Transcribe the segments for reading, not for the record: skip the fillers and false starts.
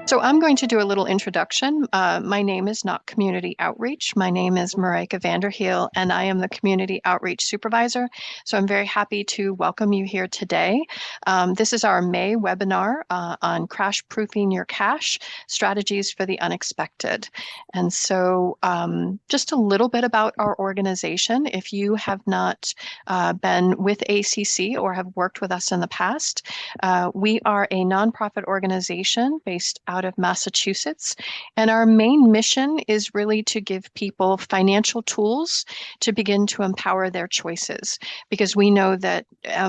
So I'm going to do a little introduction. My name is not Community Outreach. My name is Maica Vanderhill, and I am the Community Outreach Supervisor. So I'm very happy to welcome you here today. This is our May webinar on crash proofing your cash, strategies for the unexpected. And so just a little bit about our organization. If you have not been with ACC or have worked with us in the past, we are a nonprofit organization based out of Massachusetts, and our main mission is really to give people financial tools to begin to empower their choices, because we know that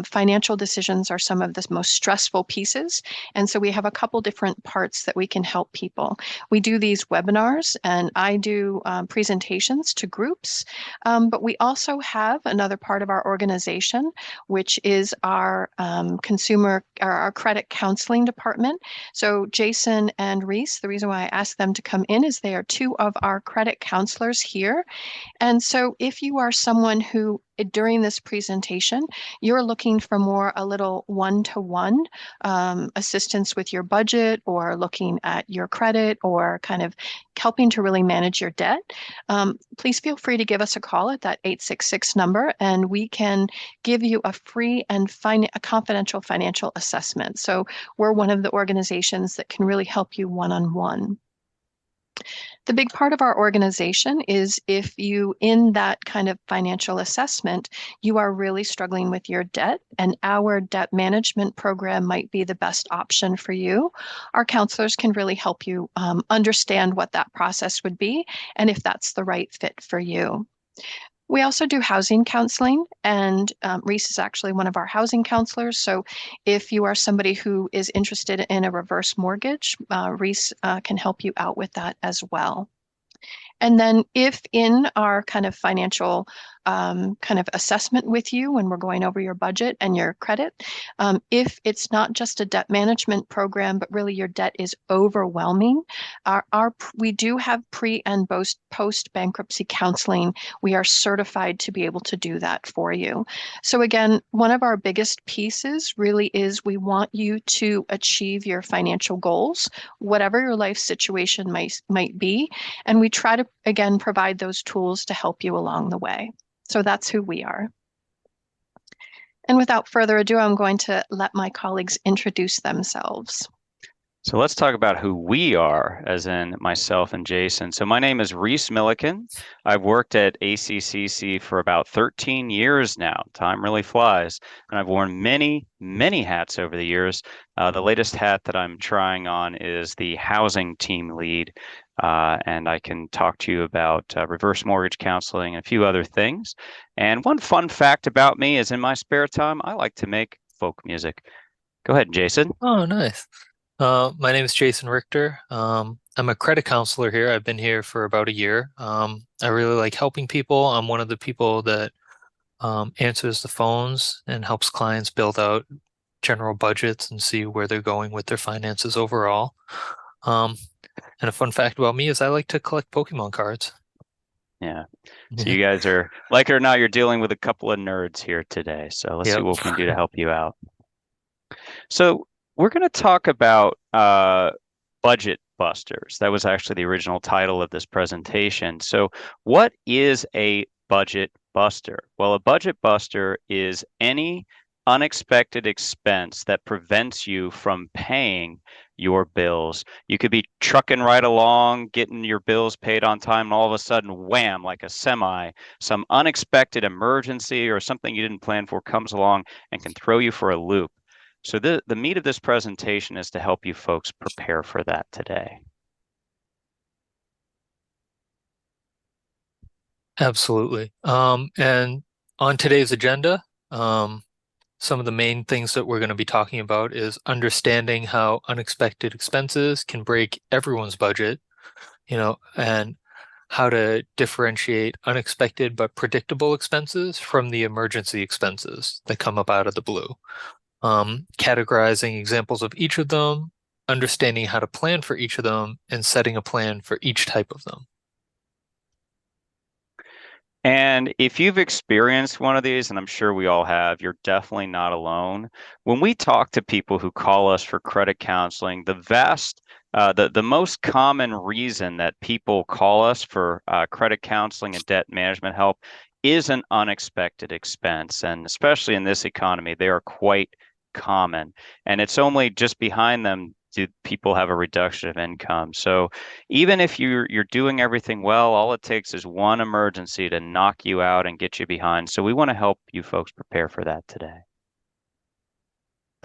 financial decisions are some of the most stressful pieces, and so we have a couple different parts that we can help people. We do these webinars, and I do presentations to groups, but we also have another part of our organization, which is our our credit counseling department. So Jason and Reese, the reason why I asked them to come in is they are two of our credit counselors here. And so if you are someone who during this presentation, you're looking for more a little one-to-one assistance with your budget, or looking at your credit, or kind of helping to really manage your debt, please feel free to give us a call at that 866 number, and we can give you a free and a confidential financial assessment. So we're one of the organizations that can really help you one-on-one. The big part of our organization is if you, in that kind of financial assessment, you are really struggling with your debt, and our debt management program might be the best option for you. Our counselors can really help you understand what that process would be and if that's the right fit for you. We also do housing counseling, and Reese is actually one of our housing counselors. So if you are somebody who is interested in a reverse mortgage, Reese can help you out with that as well. And then if in our kind of financial kind of assessment with you when we're going over your budget and your credit, if it's not just a debt management program, but really your debt is overwhelming, we do have pre and post bankruptcy counseling. We are certified to be able to do that for you. So again, one of our biggest pieces really is we want you to achieve your financial goals, whatever your life situation might be. And we try to, again, provide those tools to help you along the way. So that's who we are. And without further ado, I'm going to let my colleagues introduce themselves. So let's talk about who we are, as in myself and Jason. So my name is Reese Milliken. I've worked at ACCC for about 13 years now. Time really flies. And I've worn many, many hats over the years. The latest hat that I'm trying on is the housing team lead. And I can talk to you about reverse mortgage counseling and a few other things. And one fun fact about me is in my spare time, I like to make folk music. Go ahead, Jason. Oh, nice. My name is Jason Richter. I'm a credit counselor here. I've been here for about a year. I really like helping people. I'm one of the people that answers the phones and helps clients build out general budgets and see where they're going with their finances overall. And a fun fact about me is I like to collect Pokemon cards. Yeah. So you guys are, like it or not, you're dealing with a couple of nerds here today. So let's see what we can do to help you out. So we're going to talk about budget busters. That was actually the original title of this presentation. So what is a budget buster? Well, a budget buster is any unexpected expense that prevents you from paying your bills. You could be trucking right along, getting your bills paid on time, and all of a sudden, wham, like a semi, some unexpected emergency or something you didn't plan for comes along and can throw you for a loop. So the meat of this presentation is to help you folks prepare for that today. Absolutely. And on today's agenda, some of the main things that we're going to be talking about is understanding how unexpected expenses can break everyone's budget, and how to differentiate unexpected but predictable expenses from the emergency expenses that come up out of the blue. Categorizing examples of each of them, understanding how to plan for each of them, and setting a plan for each type of them. And if you've experienced one of these, and I'm sure we all have, you're definitely not alone. When we talk to people who call us for credit counseling, the vast the most common reason that people call us for credit counseling and debt management help is an unexpected expense. And especially in this economy, they are quite common. And it's only just behind them do people have a reduction of income. So even if you're doing everything well, all it takes is one emergency to knock you out and get you behind. So we want to help you folks prepare for that today.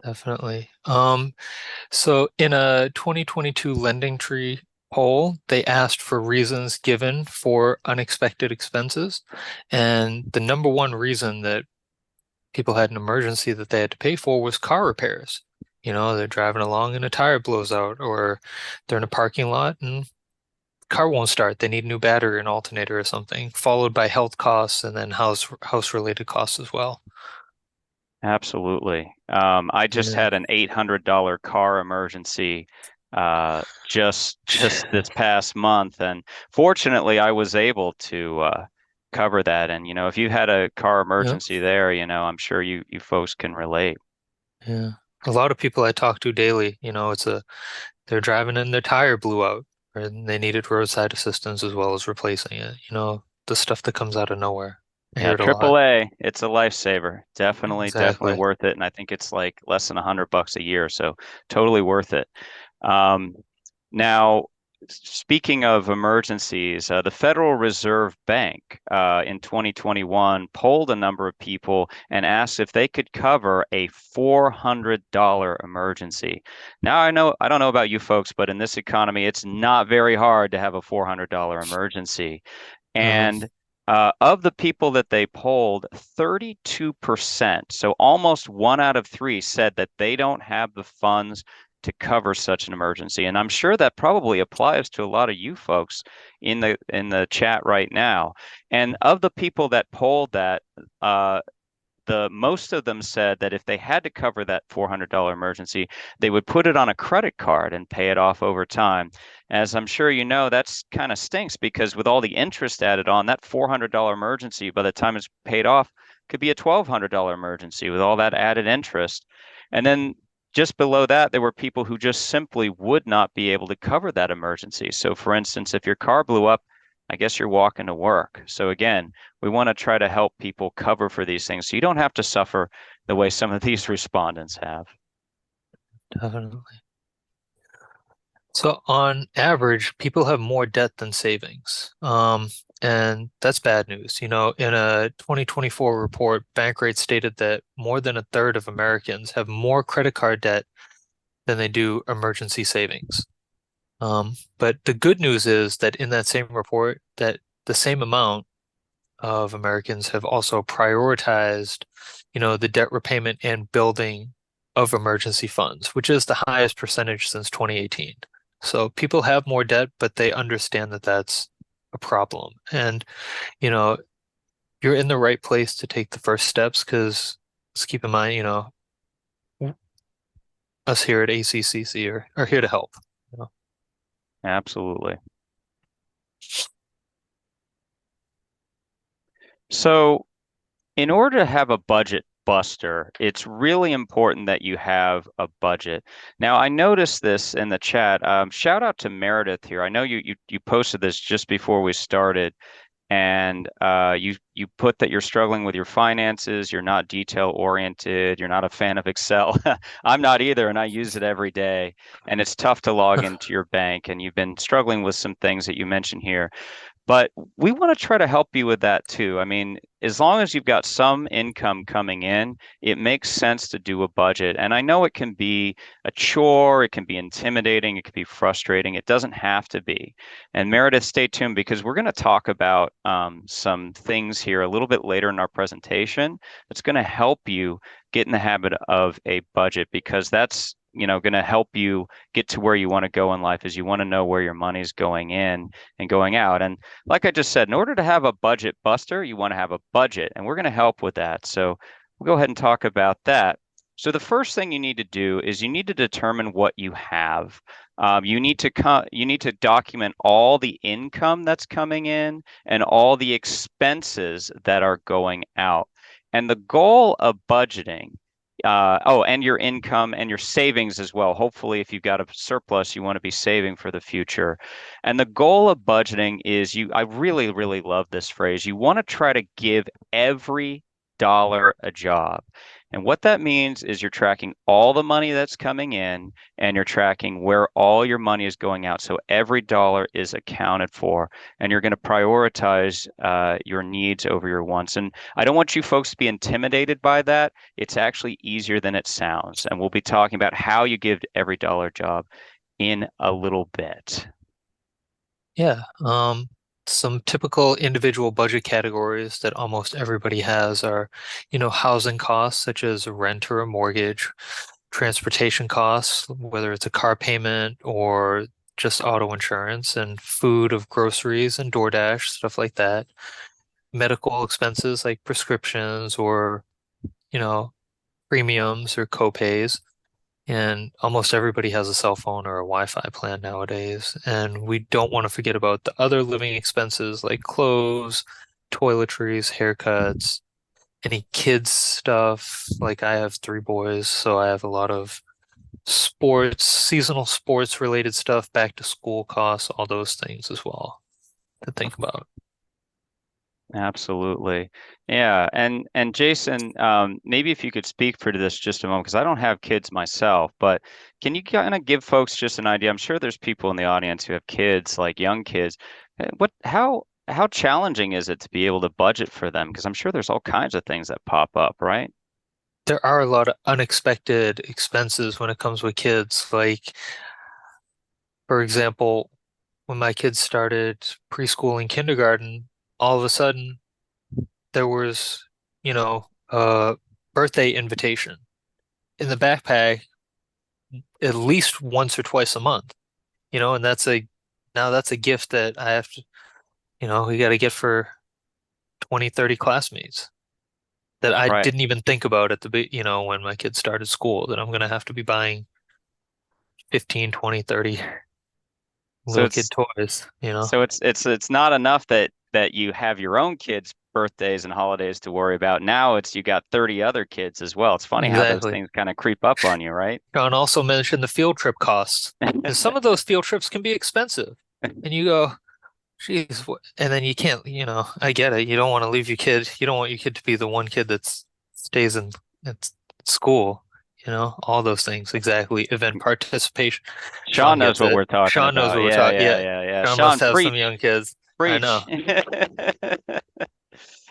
Definitely. So in a 2022 Lending Tree poll, they asked for reasons given for unexpected expenses. And the number one reason that people had an emergency that they had to pay for was car repairs. You know, they're driving along and a tire blows out, or they're in a parking lot and car won't start. They need a new battery, an alternator or something, followed by health costs and then house related costs as well. Absolutely. I just had an $800 car emergency just this past month, and fortunately, I was able to cover that. And if you had a car emergency there, I'm sure you folks can relate. Yeah, a lot of people I talk to daily, they're driving and their tire blew out, and they needed roadside assistance as well as replacing it. The stuff that comes out of nowhere. I hear Yeah, it a lot. AAA, it's a lifesaver. Definitely Exactly. worth it. And I think it's like less than $100 a year, so totally worth it. Now, speaking of emergencies, the Federal Reserve Bank in 2021 polled a number of people and asked if they could cover a $400 emergency. Now, I don't know about you folks, but in this economy, it's not very hard to have a $400 emergency. And of the people that they polled, 32%, so almost 1 out of 3, said that they don't have the funds to cover such an emergency. And I'm sure that probably applies to a lot of you folks in the chat right now. And of the people that polled that, the most of them said that if they had to cover that $400 emergency, they would put it on a credit card and pay it off over time. As I'm sure you know, that's kind of stinks because with all the interest added on, that $400 emergency, by the time it's paid off, could be a $1,200 emergency with all that added interest. And then just below that, there were people who just simply would not be able to cover that emergency. So for instance, if your car blew up, I guess you're walking to work. So again, we want to try to help people cover for these things so you don't have to suffer the way some of these respondents have. Definitely. So on average, people have more debt than savings. And that's bad news. In a 2024 report, Bankrate stated that more than a third of Americans have more credit card debt than they do emergency savings. But the good news is that in that same report, that the same amount of Americans have also prioritized, the debt repayment and building of emergency funds, which is the highest percentage since 2018. So people have more debt, but they understand that that's a problem. And, you're in the right place to take the first steps because let's keep in mind, us here at ACCC are here to help. Absolutely. So in order to have a budget buster, it's really important that you have a budget. Now, I noticed this in the chat. Shout out to Meredith here. I know you posted this just before we started, and you put that you're struggling with your finances, you're not detail oriented, you're not a fan of Excel. I'm not either, and I use it every day, and it's tough to log into your bank, and you've been struggling with some things that you mentioned here. But we want to try to help you with that too. I mean, as long as you've got some income coming in, it makes sense to do a budget. And I know it can be a chore, it can be intimidating, it can be frustrating. It doesn't have to be. And Meredith, stay tuned because we're going to talk about some things here a little bit later in our presentation that's going to help you get in the habit of a budget because that's going to help you get to where you want to go in life is you want to know where your money's going in and going out. And like I just said, in order to have a budget buster, you want to have a budget, and we're going to help with that. So we'll go ahead and talk about that. So the first thing you need to do is you need to determine what you have. You need to document all the income that's coming in and all the expenses that are going out. And the goal of budgeting and your income and your savings as well. Hopefully, if you've got a surplus, you want to be saving for the future. And the goal of budgeting is I really, really love this phrase. You want to try to give every dollar a job. And what that means is you're tracking all the money that's coming in and you're tracking where all your money is going out. So every dollar is accounted for, and you're going to prioritize your needs over your wants. And I don't want you folks to be intimidated by that. It's actually easier than it sounds. And we'll be talking about how you give every dollar job in a little bit. Yeah. Some typical individual budget categories that almost everybody has are, housing costs such as a rent or a mortgage, transportation costs, whether it's a car payment or just auto insurance, and food of groceries and DoorDash, stuff like that. Medical expenses like prescriptions or, premiums or copays. And almost everybody has a cell phone or a Wi-Fi plan nowadays. And we don't want to forget about the other living expenses like clothes, toiletries, haircuts, any kids stuff. Like I have 3 boys, so I have a lot of sports, seasonal sports related stuff, back to school costs, all those things as well to think about. Absolutely. Yeah. And Jason, maybe if you could speak for this just a moment, because I don't have kids myself, but can you kind of give folks just an idea? I'm sure there's people in the audience who have kids, like young kids. How challenging is it to be able to budget for them? Because I'm sure there's all kinds of things that pop up, right? There are a lot of unexpected expenses when it comes with kids. Like, for example, when my kids started preschool and kindergarten, all of a sudden there was, a birthday invitation in the backpack at least once or twice a month, and that's a gift that I have to, we got to get for 20, 30 classmates that I Right. didn't even think about when my kids started school, that I'm going to have to be buying 15, 20, 30 So little kid toys. it's not enough that you have your own kids' birthdays and holidays to worry about. Now you got 30 other kids as well. It's funny how those Exactly. things kind of creep up on you, right? John also mentioned the field trip costs, and some of those field trips can be expensive. And you go, geez, and then you can't, I get it. You don't want to leave your kid. You don't want your kid to be the one kid that stays in at school, all those things. Exactly. Event participation. Sean knows Gets what it. we're talking Sean knows about. what we're Yeah, talking. yeah, Yeah. yeah, yeah. Sean Sean, must have some preach, young kids. I preach. know.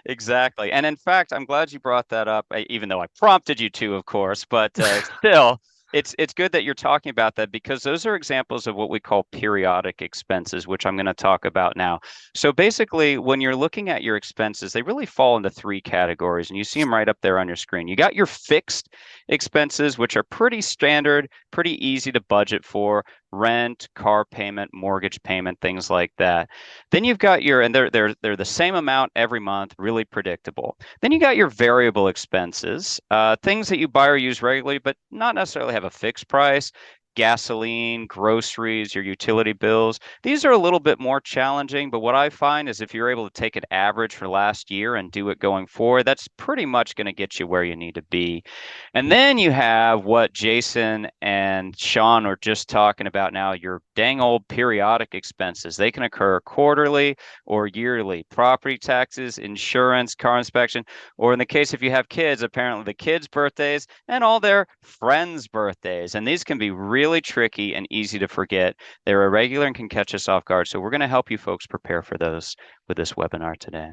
Exactly. And in fact, I'm glad you brought that up, even though I prompted you to, of course, but still, it's good that you're talking about that because those are examples of what we call periodic expenses, which I'm going to talk about now. So basically, when you're looking at your expenses, they really fall into 3 categories, and you see them right up there on your screen. You got your fixed expenses, which are pretty standard, pretty easy to budget for: rent, car payment, mortgage payment, things like that. Then you've got and they're the same amount every month, really predictable. Then you got your variable expenses, things that you buy or use regularly, but not necessarily have a fixed price. Gasoline, groceries, your utility bills. These are a little bit more challenging, but what I find is if you're able to take an average for last year and do it going forward, that's pretty much going to get you where you need to be. And then you have what Jason and Sean are just talking about now, your dang old periodic expenses. They can occur quarterly or yearly: property taxes, insurance, car inspection, or in the case if you have kids, apparently the kids' birthdays and all their friends' birthdays. And these can be really tricky and easy to forget. They're irregular and can catch us off guard. So we're going to help you folks prepare for those with this webinar today.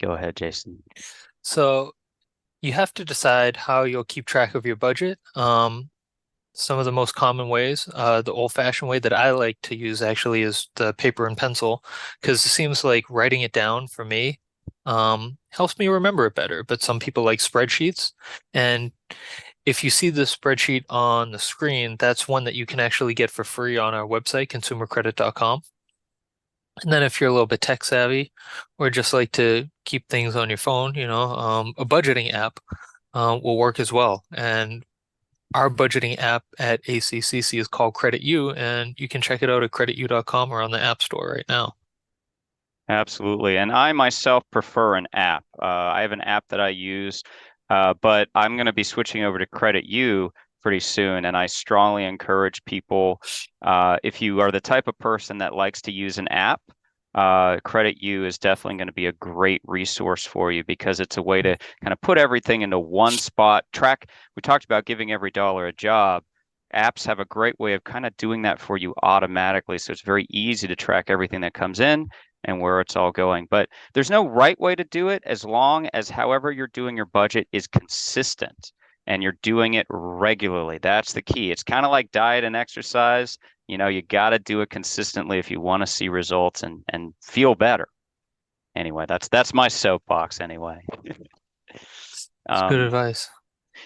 Go ahead, Jason. So you have to decide how you'll keep track of your budget. Some of the most common ways, the old-fashioned way that I like to use actually is the paper and pencil, because it seems like writing it down for me helps me remember it better. But some people like spreadsheets, and if you see the spreadsheet on the screen, that's one that you can actually get for free on our website, consumercredit.com. And then if you're a little bit tech savvy or just like to keep things on your phone, a budgeting app will work as well. And our budgeting app at ACCC is called Credit U, and you can check it out at creditu.com or on the App Store right now. Absolutely. And I myself prefer an app. I have an app that I use, but I'm going to be switching over to Credit U pretty soon. And I strongly encourage people, if you are the type of person that likes to use an app, Credit U is definitely going to be a great resource for you because it's a way to kind of put everything into one spot. Track, we talked about giving every dollar a job. Apps have a great way of kind of doing that for you automatically. So it's very easy to track everything that comes in and where it's all going. But there's no right way to do it as long as however you're doing your budget is consistent and you're doing it regularly. That's the key. It's kind of like diet and exercise. You got to do it consistently if you want to see results and feel better. Anyway, that's my soapbox anyway. That's good advice.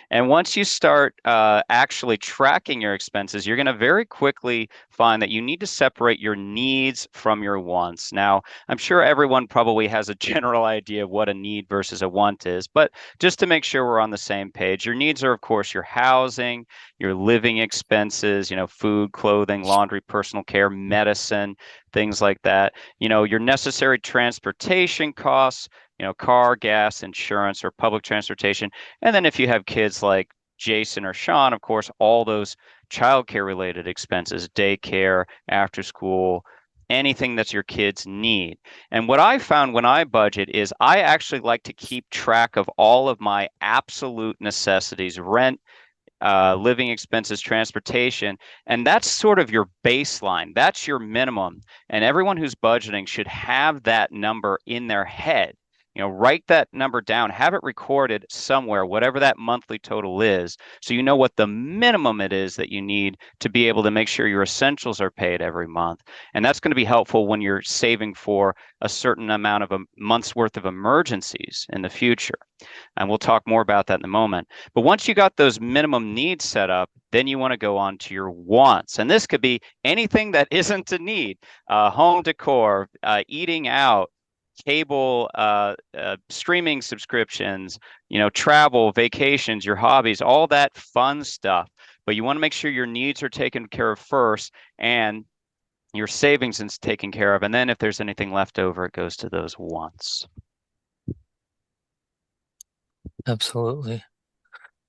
And once you start actually tracking your expenses, you're going to very quickly find that you need to separate your needs from your wants. Now, I'm sure everyone probably has a general idea of what a need versus a want is, but just to make sure we're on the same page, your needs are, of course, your housing, your living expenses, food, clothing, laundry, personal care, medicine, things like that. Your necessary transportation costs, car, gas, insurance, or public transportation. And then if you have kids like Jason or Sean, of course, all those childcare related expenses, daycare, after school, anything that your kids need. And what I found when I budget is I actually like to keep track of all of my absolute necessities, rent, living expenses, transportation, and that's sort of your baseline. That's your minimum. And everyone who's budgeting should have that number in their head. Write that number down, have it recorded somewhere, whatever that monthly total is, so you know what the minimum it is that you need to be able to make sure your essentials are paid every month. And that's going to be helpful when you're saving for a certain amount of a month's worth of emergencies in the future. And we'll talk more about that in a moment. But once you got those minimum needs set up, then you want to go on to your wants. And this could be anything that isn't a need, home decor, eating out, cable, streaming subscriptions, travel, vacations, your hobbies, all that fun stuff. But you want to make sure your needs are taken care of first and your savings is taken care of. And then if there's anything left over, it goes to those wants. Absolutely.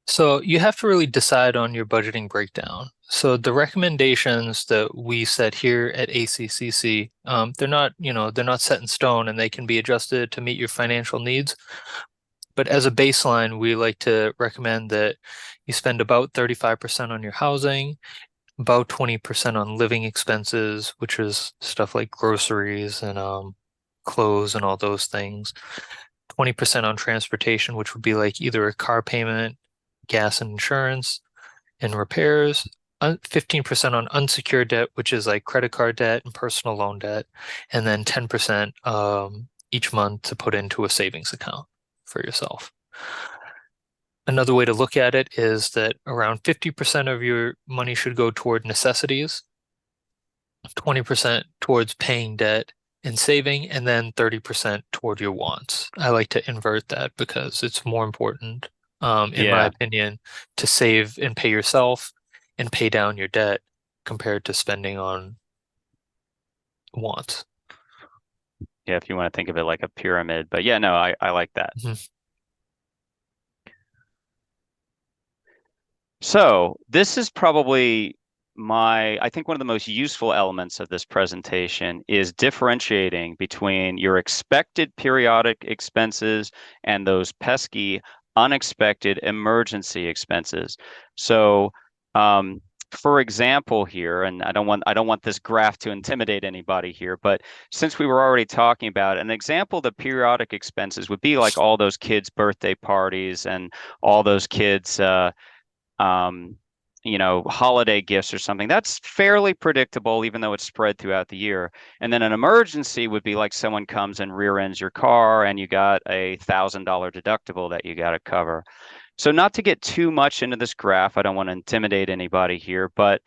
So you have to really decide on your budgeting breakdown. So the recommendations that we set here at ACCC, they're not set in stone and they can be adjusted to meet your financial needs. But as a baseline, we like to recommend that you spend about 35% on your housing, about 20% on living expenses, which is stuff like groceries and clothes and all those things. 20% on transportation, which would be like either a car payment, gas and insurance, and repairs. 15% on unsecured debt, which is like credit card debt and personal loan debt, and then 10% each month to put into a savings account for yourself. Another way to look at it is that around 50% of your money should go toward necessities, 20% towards paying debt and saving, and then 30% toward your wants. I like to invert that because it's more important, in my opinion, to save and pay yourself and pay down your debt compared to spending on wants. Yeah, if you want to think of it like a pyramid. But yeah, no, I like that. Mm-hmm. So this is probably I think one of the most useful elements of this presentation is differentiating between your expected periodic expenses and those pesky unexpected emergency expenses. So, for example here, and I don't want this graph to intimidate anybody here, but since we were already talking about it, an example of the periodic expenses would be like all those kids' birthday parties and all those kids' holiday gifts or something. That's fairly predictable, even though it's spread throughout the year. And then an emergency would be like someone comes and rear ends your car and you got a $1,000 deductible that you got to cover. So not to get too much into this graph, I don't want to intimidate anybody here, but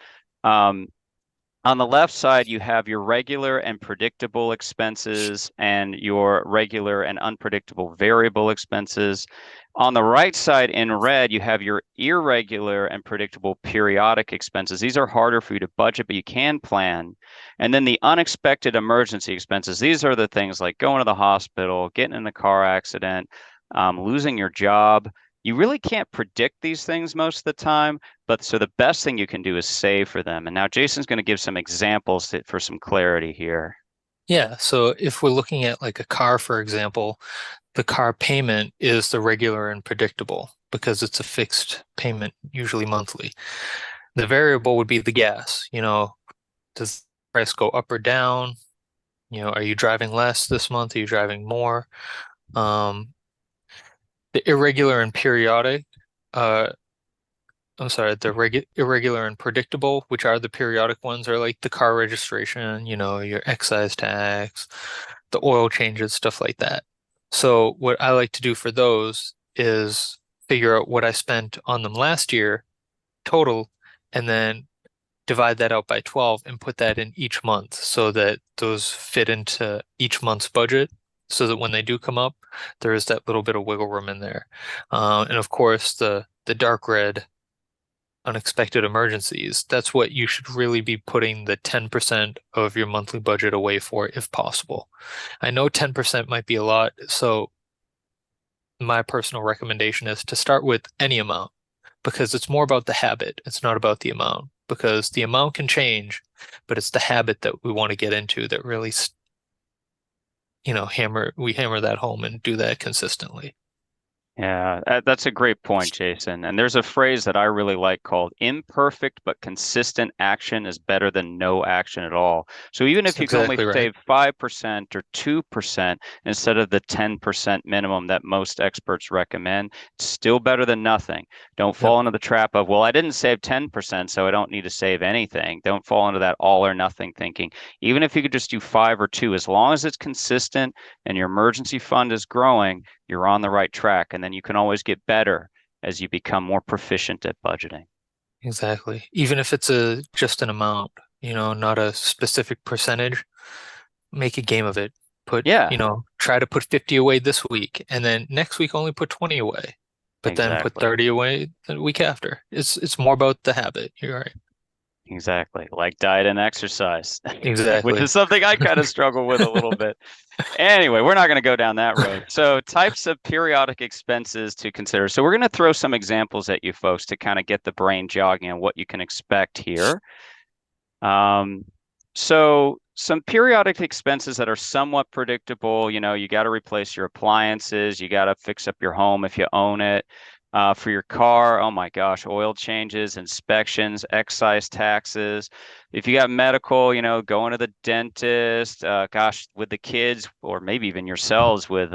On the left side, you have your regular and predictable expenses and your regular and unpredictable variable expenses. On the right side in red, you have your irregular and predictable periodic expenses. These are harder for you to budget, but you can plan. And then the unexpected emergency expenses. These are the things like going to the hospital, getting in a car accident, losing your job. You really can't predict these things most of the time, but so the best thing you can do is save for them. And now Jason's going to give some examples for some clarity here. Yeah, so if we're looking at like a car, for example, the car payment is the regular and predictable because it's a fixed payment, usually monthly. The variable would be the gas. Does the price go up or down? Are you driving less this month? Are you driving more? The irregular and periodic, the irregular and predictable, which are the periodic ones, are like the car registration, your excise tax, the oil changes, stuff like that. So what I like to do for those is figure out what I spent on them last year total, and then divide that out by 12 and put that in each month so that those fit into each month's budget so that when they do come up, there is that little bit of wiggle room in there. And of course, the dark red unexpected emergencies, that's what you should really be putting the 10% of your monthly budget away for if possible. I know 10% might be a lot, so my personal recommendation is to start with any amount because it's more about the habit. It's not about the amount because the amount can change, but it's the habit that we want to get into that really, hammer that home and do that consistently. Yeah, that's a great point, Jason. And there's a phrase that I really like called imperfect but consistent action is better than no action at all. So even if you can only save 5% or 2% instead of the 10% minimum that most experts recommend, it's still better than nothing. Don't fall into the trap of, well, I didn't save 10%, so I don't need to save anything. Don't fall into that all or nothing thinking. Even if you could just do 5 or 2, as long as it's consistent and your emergency fund is growing, you're on the right track. And then you can always get better as you become more proficient at budgeting. Exactly. Even if it's just an amount, not a specific percentage, make a game of it. Try to put 50 away this week, and then next week only put 20 away, but then put 30 away the week after. It's more about the habit. You're right. Exactly. Like diet and exercise. Exactly. Which is something I kind of struggle with a little bit. Anyway, we're not going to go down that road. So types of periodic expenses to consider. So we're going to throw some examples at you folks to kind of get the brain jogging on what you can expect here. So some periodic expenses that are somewhat predictable, you got to replace your appliances, you got to fix up your home if you own it. For your car, oh my gosh, oil changes, inspections, excise taxes. If you got medical, going to the dentist, with the kids, or maybe even yourselves with,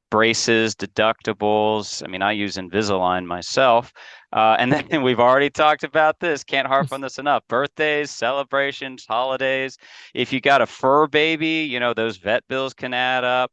braces, deductibles. I mean, I use Invisalign myself. And then we've already talked about this. Can't harp on this enough. Birthdays, celebrations, holidays. If you got a fur baby, those vet bills can add up.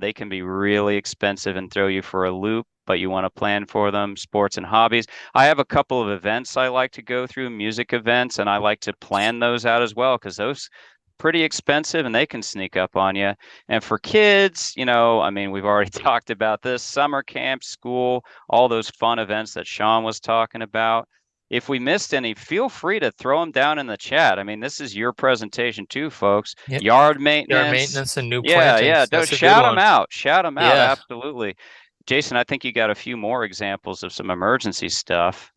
They can be really expensive and throw you for a loop, but you want to plan for them. Sports and hobbies. I have a couple of events I like to go through, music events, and I like to plan those out as well because those pretty expensive and they can sneak up on you. And for kids, we've already talked about this, summer camp, school, all those fun events that Sean was talking about. If we missed any, feel free to throw them down in the chat. I mean, this is your presentation too, folks. Yep. Yard maintenance. Yard maintenance and new plantings. Yeah. Don't shout them out. Shout them out. Yeah. Absolutely. Jason, I think you got a few more examples of some emergency stuff.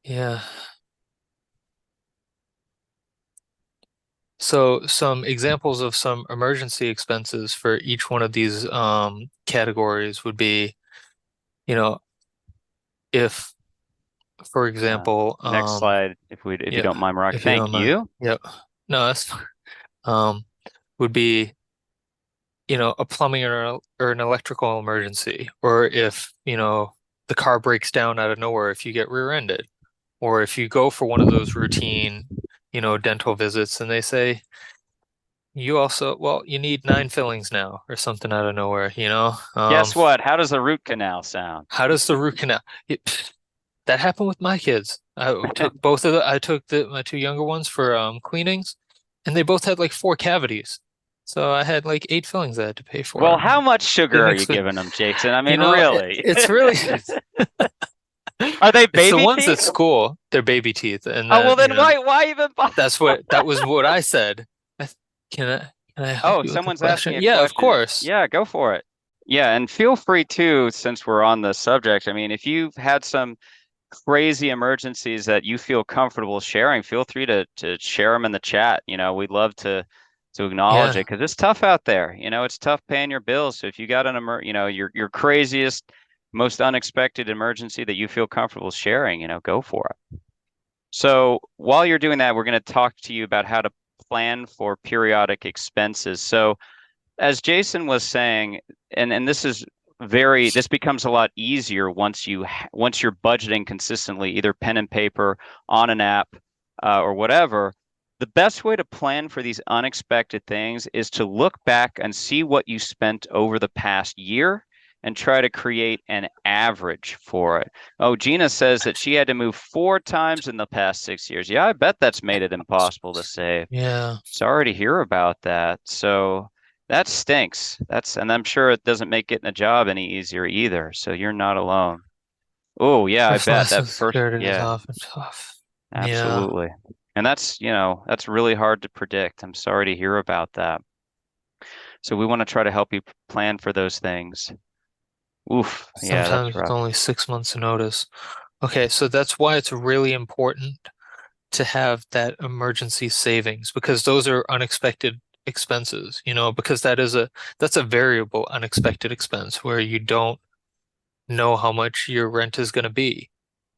Yeah. So some examples of some emergency expenses for each one of these categories would be, if, for example, next slide, if you don't mind, Mark. Thank you. Yep. No, that's would be, a plumbing or an electrical emergency, or if, the car breaks down out of nowhere, if you get rear-ended, or if you go for one of those routine, dental visits and they say, you need 9 fillings now or something out of nowhere, Guess what? How does the root canal sound? How does the root canal? that happened with my kids. I took my two younger ones for cleanings, and they both had like 4 cavities. So I had like 8 fillings I had to pay for. Well, how much sugar are you Didn't expect, giving them, Jason? I you mean, know, really? it's really Are they it's the baby ones at teeth? school. They're baby teeth, and Oh, well, then then why even bother? that was what I said. I, can I help Oh, you with a someone's asking question? a Yeah, of question. course. Yeah, go for it. Yeah, and feel free too, since we're on the subject. I mean, if you've had some crazy emergencies that you feel comfortable sharing, feel free to share them in the chat. We'd love to acknowledge it Yeah, because it's tough out there. It's tough paying your bills. So if you got your craziest, most unexpected emergency that you feel comfortable sharing, go for it. So while you're doing that, we're going to talk to you about how to plan for periodic expenses. So as Jason was saying, and this becomes a lot easier once you're budgeting consistently, either pen and paper, on an app, or whatever. The best way to plan for these unexpected things is to look back and see what you spent over the past year and try to create an average for it. Oh, Gina says that she had to move 4 times in the past 6 years. Yeah, I bet that's made it impossible to save. yeah. Sorry to hear about that. So that stinks. And I'm sure it doesn't make getting a job any easier either. So you're not alone. Oh, yeah, I First bet lesson that first, security is yeah, often tough. Yeah, absolutely. And that's really hard to predict. I'm sorry to hear about that. So we want to try to help you plan for those things. Oof, yeah, that's sometimes it's rough. only 6 months notice. Okay, so that's why it's really important to have that emergency savings because those are unexpected expenses, because that's a variable unexpected expense where you don't know how much your rent is going to be,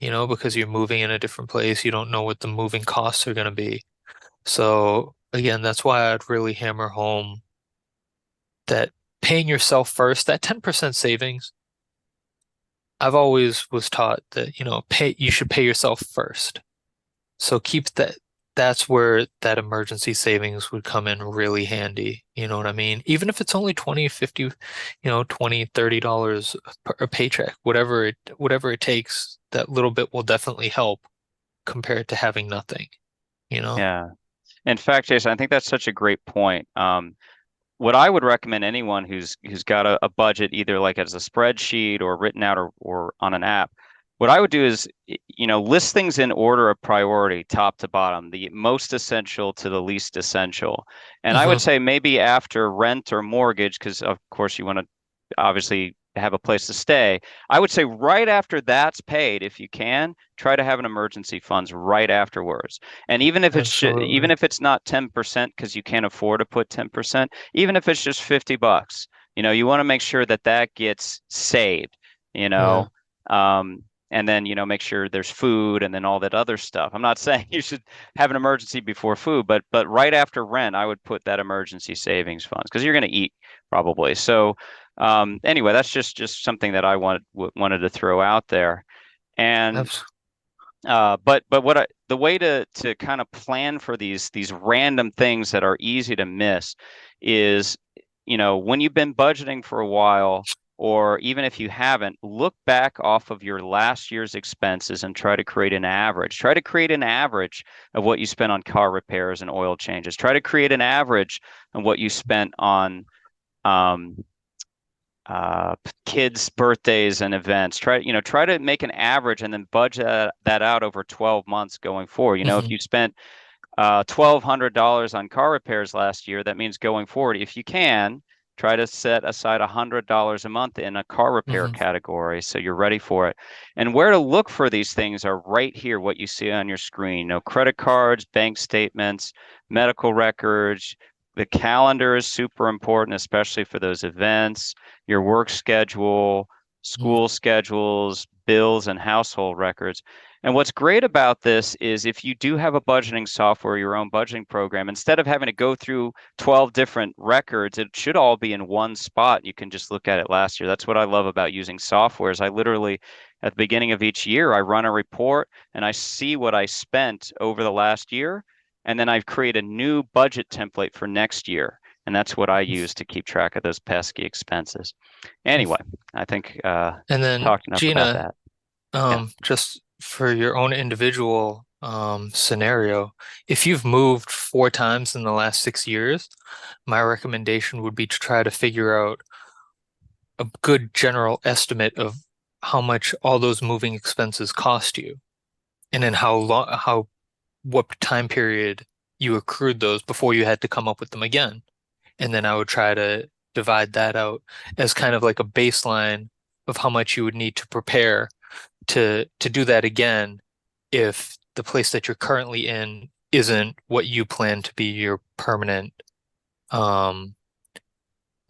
because you're moving in a different place. You don't know what the moving costs are going to be. So again, that's why I'd really hammer home that paying yourself first, that 10% savings, I've always was taught that, you should pay yourself first. So keep that. That's where that emergency savings would come in really handy. You know what I mean? Even if it's only 20, 50, 20, $30 per paycheck, whatever it takes, that little bit will definitely help compared to having nothing, you know? Yeah. In fact, Jason, I think that's such a great point. What I would recommend anyone who's got a budget, either like as a spreadsheet or written out or on an app, what I would do is, list things in order of priority, top to bottom, the most essential to the least essential. And I would Hmm. say maybe after rent or mortgage, because of course you want to obviously have a place to stay. I would say right after that's paid, if you can, try to have an emergency funds right afterwards. And even Absolutely. if it's not 10% because you can't afford to put 10%, even if it's just $50, you want to make sure that that gets saved, you Yeah. know. And then, make sure there's food and then all that other stuff. I'm not saying you should have an emergency before food, but right after rent, I would put that emergency savings funds because you're going to eat probably. So anyway, that's just something that I wanted to throw out there. And Abs but the way to kind of plan for these random things that are easy to miss is, when you've been budgeting for a while, or even if you haven't, look back off of your last year's expenses and try to create an average. Try to create an average of what you spent on car repairs and oil changes. Try to create an average of what you spent on um, kids' birthdays and events. Try to make an average and then budget that out over 12 months going forward. If mhm. you spent $1,200 on car repairs last year, that means going forward, if you can, try to set aside $100 a month in a car repair Mhm. category so you're ready for it. And where to look for these things are right here, what you see on your screen. Credit cards, bank statements, medical records. The calendar is super important, especially for those events, your work schedule, Mhm. school schedules, bills, and household records. And what's great about this is if you do have a budgeting software, your own budgeting program, instead of having to go through 12 different records, it should all be in one spot. You can just look at it last year. That's what I love about using software is I literally, at the beginning of each year, I run a report and I see what I spent over the last year. And then I create a new budget template for next year. And that's what I use to keep track of those pesky expenses. Anyway, I think And then talked enough about Gina, that. Yeah. just for your own individual scenario, if you've moved 4 times in the last 6 years, my recommendation would be to try to figure out a good general estimate of how much all those moving expenses cost you, and then what time period you accrued those before you had to come up with them again. And then I would try to divide that out as kind of like a baseline of how much you would need to prepare to do that again if the place that you're currently in isn't what you plan to be your permanent um,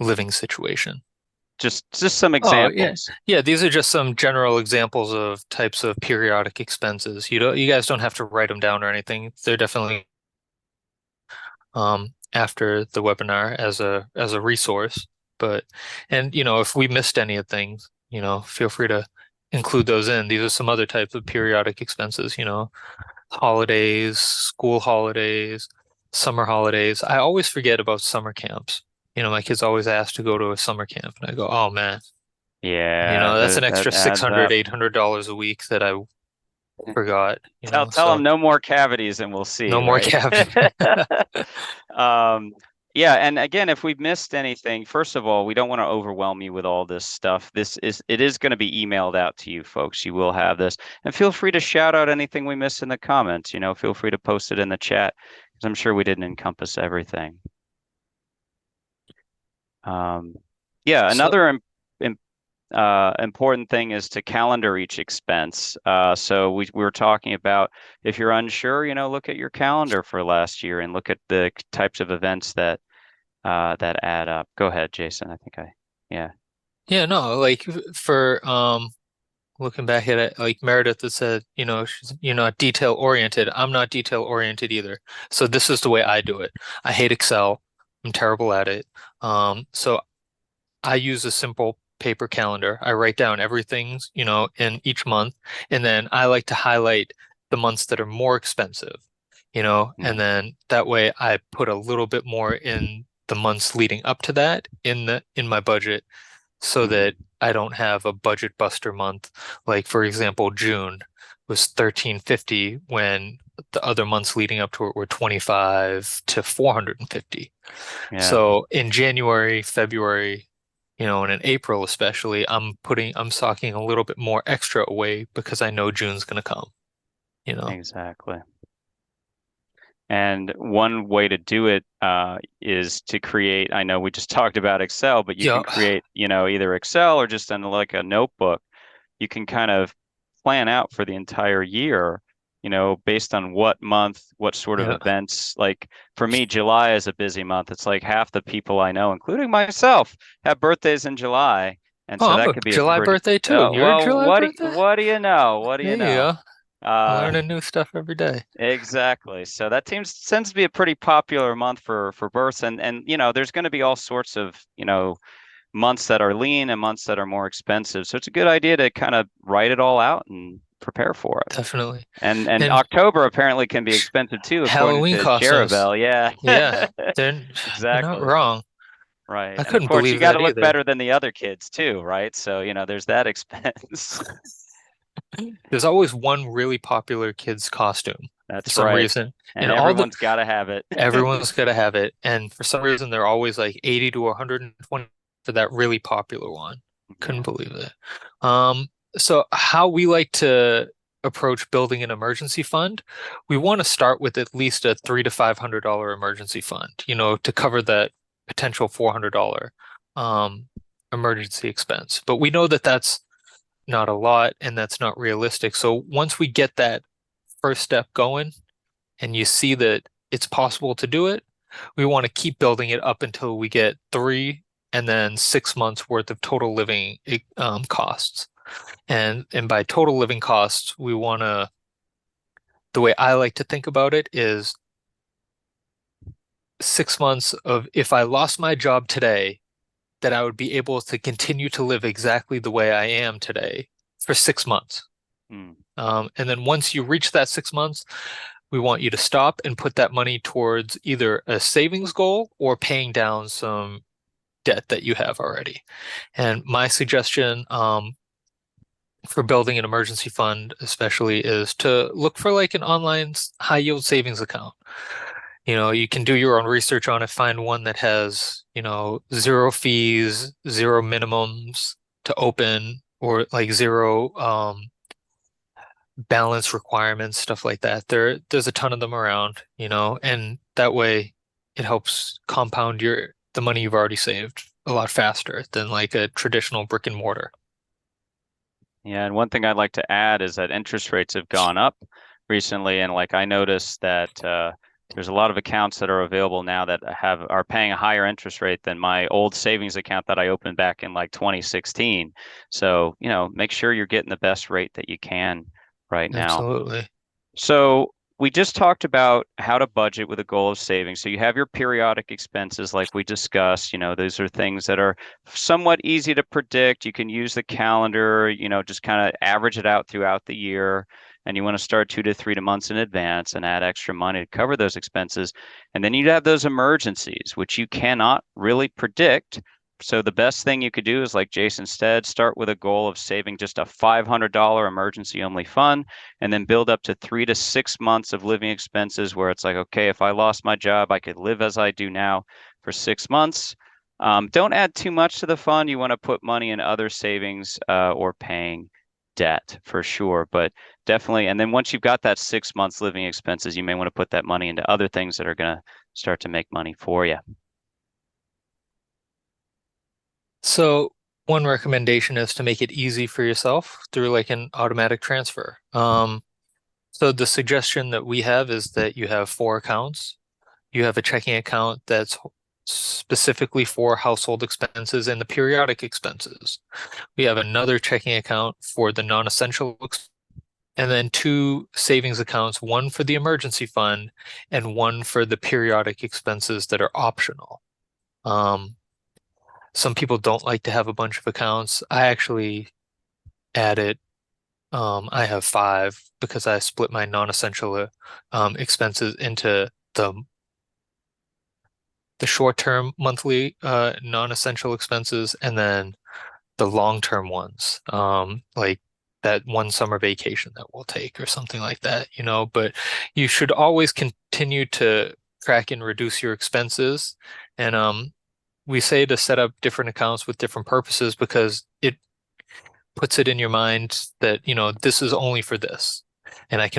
living situation. Just some Oh, yeah. examples. Yeah, these are just some general examples of types of periodic expenses. You guys don't have to write them down or anything. They're definitely after the webinar as a resource. But if we missed any of things, feel free to include those in. These are some other types of periodic expenses, holidays, school holidays, summer holidays. I always forget about summer camps. My kids always ask to go to a summer camp, and I go, oh man, Yeah, that's an that extra adds 600, up. $800 a week that I forgot, Tell so them no more cavities and we'll see, no more right? cavity. Yeah, and again, if we've missed anything, first of all, we don't want to overwhelm you with all this stuff. It is going to be emailed out to you folks. You will have this. And feel free to shout out anything we missed in the comments. Feel free to post it in the chat because I'm sure we didn't encompass everything. Yeah, another important thing is to calendar each expense. So we were talking about if you're unsure, look at your calendar for last year and look at the types of events that add up. Go ahead, Jason. Yeah. Yeah, no, like for looking back at it, like Meredith has said, you're not detail oriented. I'm not detail oriented either. So this is the way I do it. I hate Excel. I'm terrible at it. So I use a simple paper calendar. I write down everything, in each month, and then I like to highlight the months that are more expensive, and then that way I put a little bit more in the months leading up to that in my budget so that I don't have a budget buster month. Like for example, June was 1350 when the other months leading up to it were 25 to 450. Yeah. So in January, February, and in April especially, I'm stocking a little bit more extra away because I know June's going to come, Exactly. And one way to do it is to create, I know we just talked about Excel, but you can create, either Excel or just in like a notebook. You can kind of plan out for the entire year, based on what month, what sort of events. Like for me, July is a busy month. It's like half the people I know, including myself, have birthdays in July. And so that could be July birthday too. You're a July birthday? What do you know? What do you know? Learning new stuff every day. Exactly. So that tends to be a pretty popular month for births, and there's going to be all sorts of months that are lean and months that are more expensive. So it's a good idea to kind of write it all out and prepare for it. Definitely. And October apparently can be expensive too, Halloween according to Cherabelle. Yeah. Yeah. They're exactly not wrong. Right. I couldn't of course, believe you got to look either. better than the other kids too, right? So there's that expense. There's always one really popular kid's costume. That's for some right. reason. And everyone's got to have it. Everyone's got to have it. And for some reason, they're always like 80 to 120 for that really popular one. Couldn't believe it. So how we like to approach building an emergency fund, we want to start with at least a $300 to $500 emergency fund, to cover that potential $400 emergency expense. But we know that that's not a lot and that's not realistic. So once we get that first step going and you see that it's possible to do it, we want to keep building it up until we get 3 and then 6 months worth of total living costs. And by total living costs, we want to, the way I like to think about it is 6 months of if I lost my job today, that I would be able to continue to live exactly the way I am today for 6 months. And then once you reach that 6 months, we want you to stop and put that money towards either a savings goal or paying down some debt that you have already. And my suggestion for building an emergency fund, especially, is to look for like an online high yield savings account. You can do your own research on it, find one that has, zero fees, zero minimums to open, or like zero balance requirements, stuff like that. There's a ton of them around, and that way it helps compound the money you've already saved a lot faster than like a traditional brick and mortar. Yeah, and one thing I'd like to add is that interest rates have gone up recently, and like I noticed that there's a lot of accounts that are available now that are paying a higher interest rate than my old savings account that I opened back in like 2016. So, make sure you're getting the best rate that you can right now. Absolutely. So we just talked about how to budget with a goal of saving. So you have your periodic expenses like we discussed. Those are things that are somewhat easy to predict. You can use the calendar, just kind of average it out throughout the year. And you want to start 2 to 3 months in advance and add extra money to cover those expenses. And then you'd have those emergencies, which you cannot really predict. So the best thing you could do is, like Jason said, start with a goal of saving just a $500 emergency only fund, and then build up to 3 to 6 months of living expenses where it's like, okay, if I lost my job, I could live as I do now for 6 months. Don't add too much to the fund. You want to put money in other savings or paying debt for sure, but definitely. And then once you've got that 6 months living expenses, you may want to put that money into other things that are going to start to make money for you. So one recommendation is to make it easy for yourself through like an automatic transfer. So the suggestion that we have is that you have 4 accounts. You have a checking account that's specifically for household expenses and the periodic expenses. We have another checking account for the non-essential, and then 2 savings accounts, one for the emergency fund and one for the periodic expenses that are optional. Some people don't like to have a bunch of accounts. I actually added, I have 5 because I split my non-essential expenses into the short-term monthly non-essential expenses and then the long-term ones, like that one summer vacation that we'll take or something like that, but you should always continue to track and reduce your expenses. And we say to set up different accounts with different purposes because it puts it in your mind that, this is only for this. And I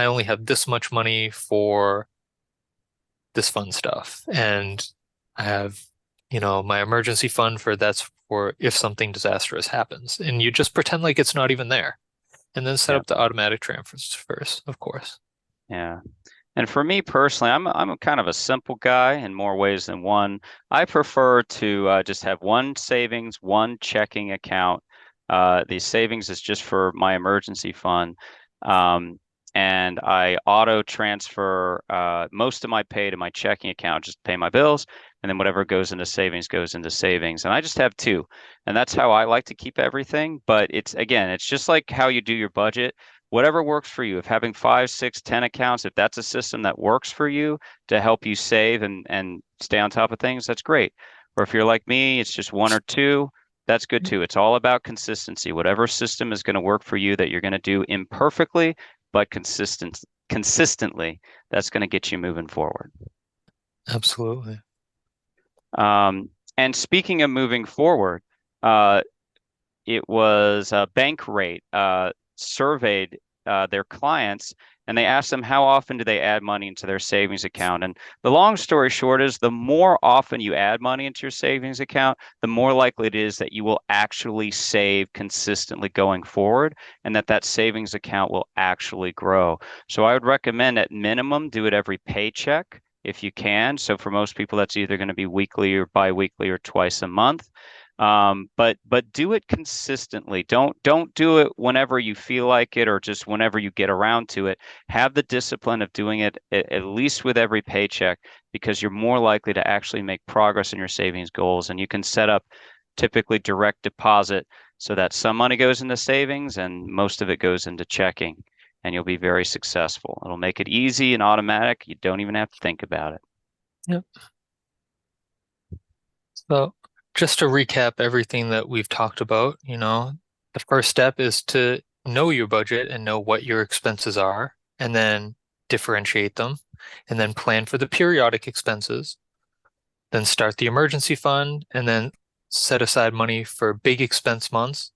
only have this much money for this fun stuff. And I have, my emergency fund that's for if something disastrous happens. And you just pretend like it's not even there. And then set up the automatic transfers first, of course. Yeah. And for me personally, I'm a kind of a simple guy in more ways than one. I prefer to just have one savings, one checking account. The savings is just for my emergency fund. And I auto transfer most of my pay to my checking account, just pay my bills, and then whatever goes into savings goes into savings. And I just have 2, and that's how I like to keep everything. But it's just like how you do your budget. Whatever works for you. If having 5, 6, 10 accounts, if that's a system that works for you to help you save and stay on top of things, that's great. Or if you're like me, it's just 1 or 2, that's good too. It's all about consistency. Whatever system is going to work for you that you're going to do imperfectly, but consistently, that's going to get you moving forward. Absolutely. And speaking of moving forward, it was Bank Rate surveyed their clients, and they asked them how often do they add money into their savings account. And the long story short is the more often you add money into your savings account, the more likely it is that you will actually save consistently going forward, and that savings account will actually grow. So I would recommend at minimum do it every paycheck if you can. So for most people, that's either going to be weekly or biweekly or twice a month. But do it consistently. Don't do it whenever you feel like it or just whenever you get around to it. Have the discipline of doing it at least with every paycheck, because you're more likely to actually make progress in your savings goals. And you can set up typically direct deposit so that some money goes into savings and most of it goes into checking, and you'll be very successful. It'll make it easy and automatic. You don't even have to think about it. Yep. So just to recap everything that we've talked about, The first step is to know your budget and know what your expenses are, and then differentiate them, and then plan for the periodic expenses, then start the emergency fund, and then set aside money for big expense months.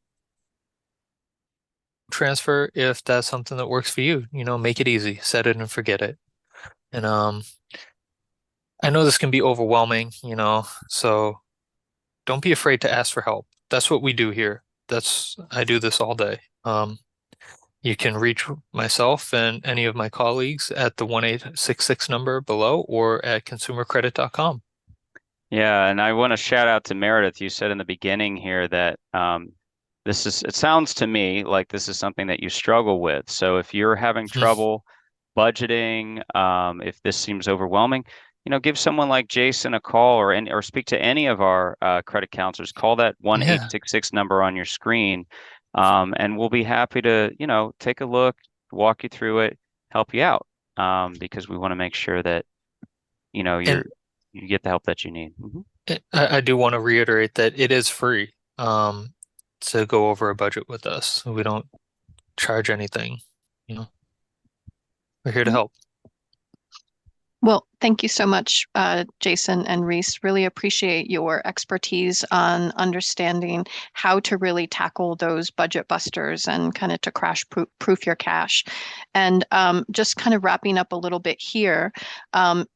Transfer if that's something that works for you. Make it easy, set it and forget it. And I know this can be overwhelming, so don't be afraid to ask for help. That's what we do here. I do this all day. You can reach myself and any of my colleagues at the 1-866 number below or at consumercredit.com. Yeah, and I want to shout out to Meredith. You said in the beginning here that it sounds to me like this is something that you struggle with. So if you're having trouble budgeting, if this seems overwhelming, give someone like Jason a call or speak to any of our credit counselors. Call that 1-866 number on your screen, and we'll be happy to, take a look, walk you through it, help you out, because we want to make sure that, you get the help that you need. I do want to reiterate that it is free to go over a budget with us. We don't charge anything. We're here to help. Well, thank you so much, Jason and Reese. Really appreciate your expertise on understanding how to really tackle those budget busters and kind of to crash proof your cash. And just kind of wrapping up a little bit here,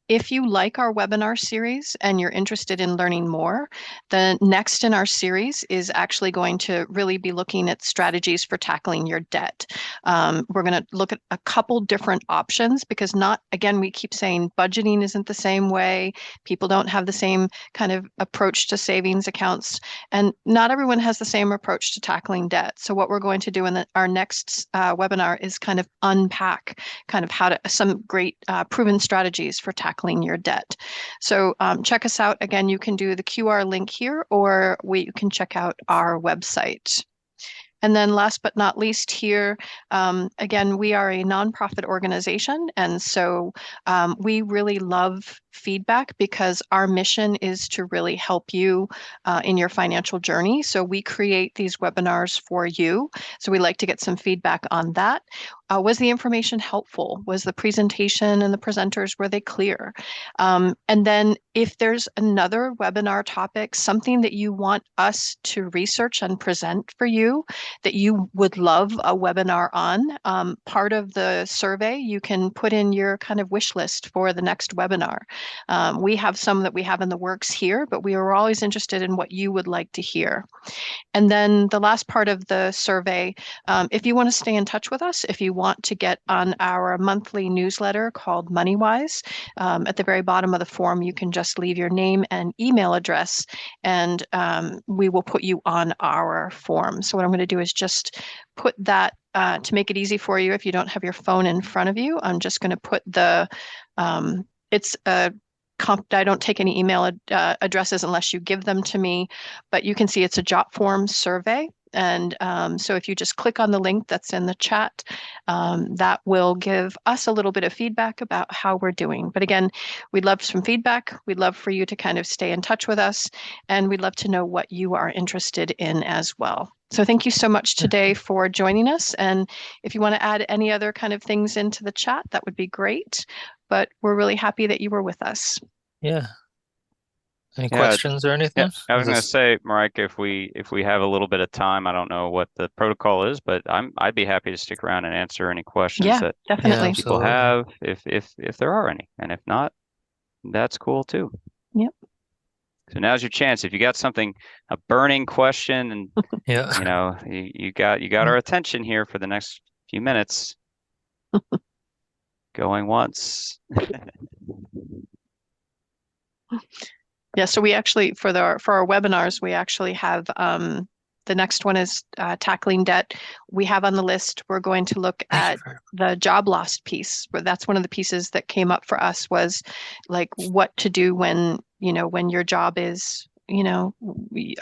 if you like our webinar series and you're interested in learning more, the next in our series is actually going to really be looking at strategies for tackling your debt. We're going to look at a couple different options because again, we keep saying budgeting isn't the same way. People don't have the same kind of approach to savings accounts, and not everyone has the same approach to tackling debt. So what we're going to do in our next webinar is kind of unpack kind of some great proven strategies for tackling your debt. So check us out. Again, you can do the QR link here, or you can check out our website. And then last but not least here, again, we are a nonprofit organization. And so we really love feedback because our mission is to really help you in your financial journey. So we create these webinars for you. So we like to get some feedback on that. Was the information helpful? Was the presentation and the presenters, were they clear? And then if there's another webinar topic, something that you want us to research and present for you, that you would love a webinar on, part of the survey, you can put in your kind of wish list for the next webinar. We have some that we have in the works here, but we are always interested in what you would like to hear. And then the last part of the survey, if you want to stay in touch with us, if you want to get on our monthly newsletter called MoneyWise, at the very bottom of the form, you can just leave your name and email address, and we will put you on our form. So what I'm going to do is just put that to make it easy for you. If you don't have your phone in front of you, I'm just going to put it's a I don't take any email addresses unless you give them to me, but you can see it's a Jotform survey. And so if you just click on the link that's in the chat, that will give us a little bit of feedback about how we're doing. But again, we'd love some feedback. We'd love for you to kind of stay in touch with us, and we'd love to know what you are interested in as well. So thank you so much today for joining us. And if you want to add any other kind of things into the chat, that would be great. But we're really happy that you were with us. Yeah. Any questions or anything? Yeah, I was going to say, Maica, if we have a little bit of time, I don't know what the protocol is, but I'd be happy to stick around and answer any questions that definitely. people have, if there are any, and if not, that's cool too. Yep. So now's your chance. If you got a burning question, and you got our attention here for the next few minutes. Going once. Yeah, so we actually, for our webinars, we actually have the next one is tackling debt. We have on the list, we're going to look at the job loss piece. That's one of the pieces that came up for us, was like what to do when your job is,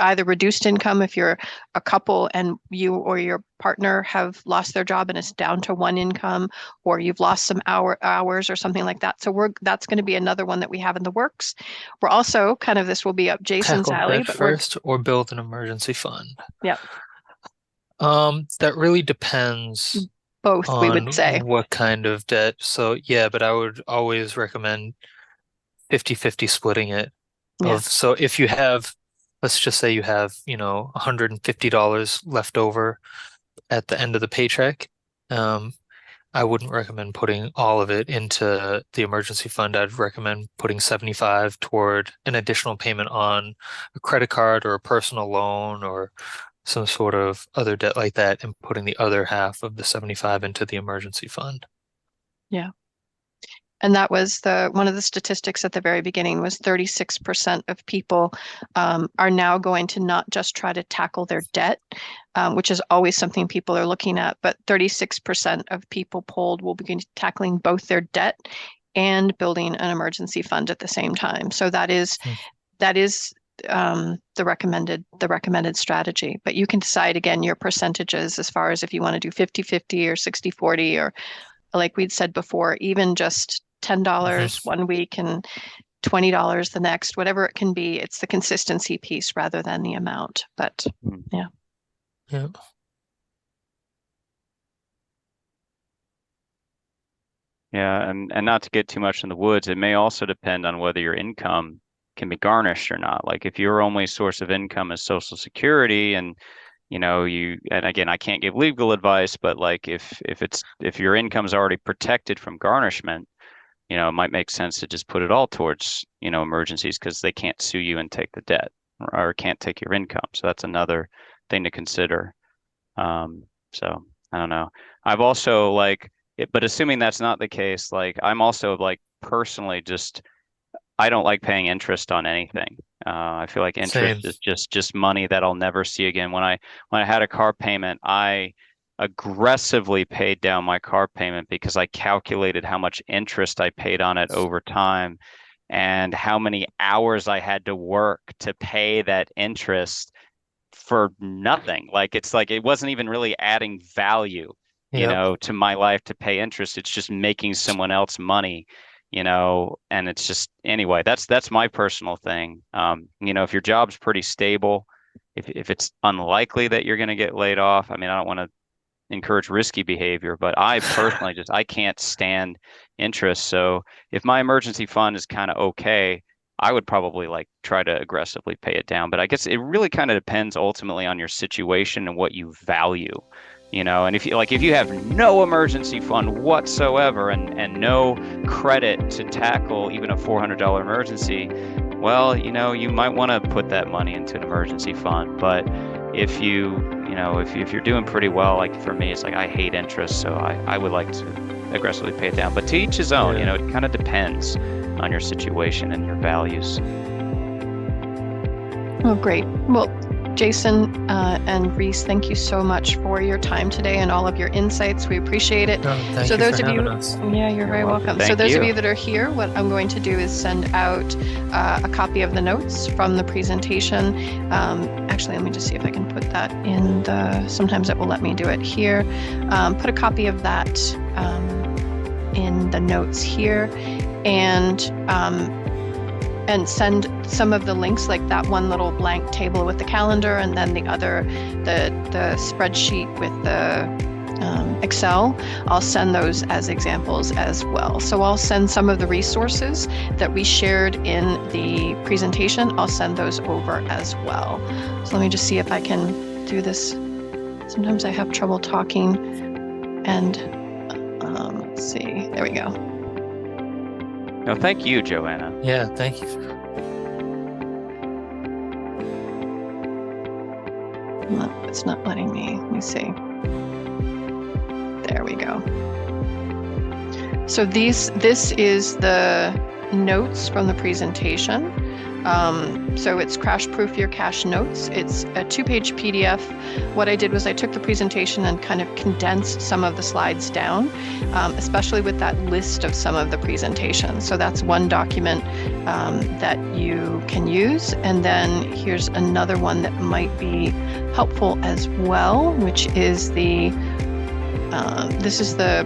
either reduced income if you're a couple and you or your partner have lost their job and it's down to one income, or you've lost some hours or something like that. So that's going to be another one that we have in the works. We're also this will be up Jason's alley. But first, or build an emergency fund. Yep. That really depends Both, we would on say. what kind of debt. So yeah, but I would always recommend 50-50 splitting it. Yeah. So if you have, let's just say you have, $150 left over at the end of the paycheck, I wouldn't recommend putting all of it into the emergency fund. I'd recommend putting 75 toward an additional payment on a credit card or a personal loan or some sort of other debt like that, and putting the other half of the 75 into the emergency fund. Yeah. And that was one of the statistics at the very beginning was 36% of people are now going to not just try to tackle their debt, which is always something people are looking at, but 36% of people polled will begin tackling both their debt and building an emergency fund at the same time. So that is the recommended strategy. But you can decide again your percentages as far as if you want to do 50-50 or 60-40, or like we'd said before, even just $10 one week and $20 the next, whatever it can be. It's the consistency piece rather than the amount. But yeah. Yeah. Yeah, and not to get too much in the woods, it may also depend on whether your income can be garnished or not. Like if your only source of income is Social Security, and and again, I can't give legal advice, but like if your income is already protected from garnishment, it might make sense to just put it all towards, emergencies, because they can't sue you and take the debt or can't take your income. So that's another thing to consider. So I don't know. I've also but assuming that's not the case, like I'm also like personally I don't like paying interest on anything. I feel like interest is just money that I'll never see again. When I had a car payment, I aggressively paid down my car payment because I calculated how much interest I paid on it over time and how many hours I had to work to pay that interest for nothing. Like it's like it wasn't even really adding value, to my life to pay interest. It's just making someone else money, and it's just, anyway, that's my personal thing. If your job's pretty stable, if it's unlikely that you're going to get laid off, I mean, I don't want to encourage risky behavior, but I personally I can't stand interest. So if my emergency fund is kind of okay, I would probably try to aggressively pay it down. But I guess it really kind of depends ultimately on your situation and what you value, and if you have no emergency fund whatsoever and no credit to tackle even a $400 emergency, well, you might want to put that money into an emergency fund. But if if you're doing pretty well, like for me, it's like I hate interest, so I would like to aggressively pay it down. But to each his own, it kind of depends on your situation and your values. Oh, great. Well, Jason and Reese, thank you so much for your time today and all of your insights. We appreciate it. Thank you for having us. Yeah, you're very welcome. So those of you that are here, what I'm going to do is send out a copy of the notes from the presentation. Actually, let me just see if I can put that in sometimes it will let me do it here. Put a copy of that in the notes here, and send some of the links, like that one little blank table with the calendar, and then the spreadsheet with the Excel. I'll send those as examples as well. So I'll send some of the resources that we shared in the presentation. I'll send those over as well. So let me just see if I can do this. Sometimes I have trouble talking, and let's see. There we go. No, thank you, Joanna. Yeah, thank you. No, it's not letting me. Let me see. There we go. So this is the notes from the presentation. So it's Crash Proof Your Cash Notes. It's a 2-page PDF. What I did was I took the presentation and kind of condensed some of the slides down, especially with that list of some of the presentations. So that's one document that you can use. And then here's another one that might be helpful as well, which is this is the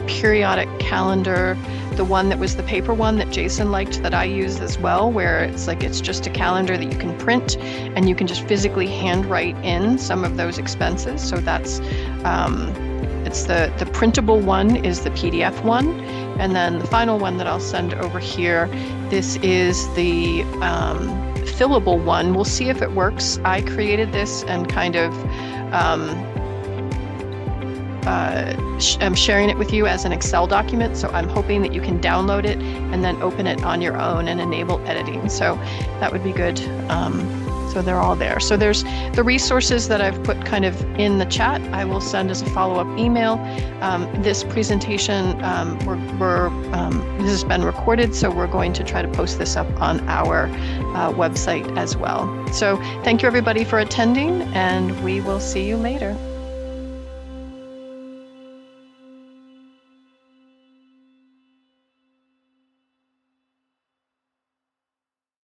periodic calendar the one that was the paper one that Jason liked that I use as well, where it's just a calendar that you can print and you can just physically handwrite in some of those expenses. So that's it's the printable one is the PDF one. And then the final one that I'll send over here, this is the fillable one. We'll see if it works. I created this and kind of I'm sharing it with you as an Excel document, so I'm hoping that you can download it and then open it on your own and enable editing. So that would be good. So they're all there. So there's the resources that I've put kind of in the chat. I will send as a follow-up email. This presentation, this has been recorded, so we're going to try to post this up on our website as well. So thank you everybody for attending, and we will see you later.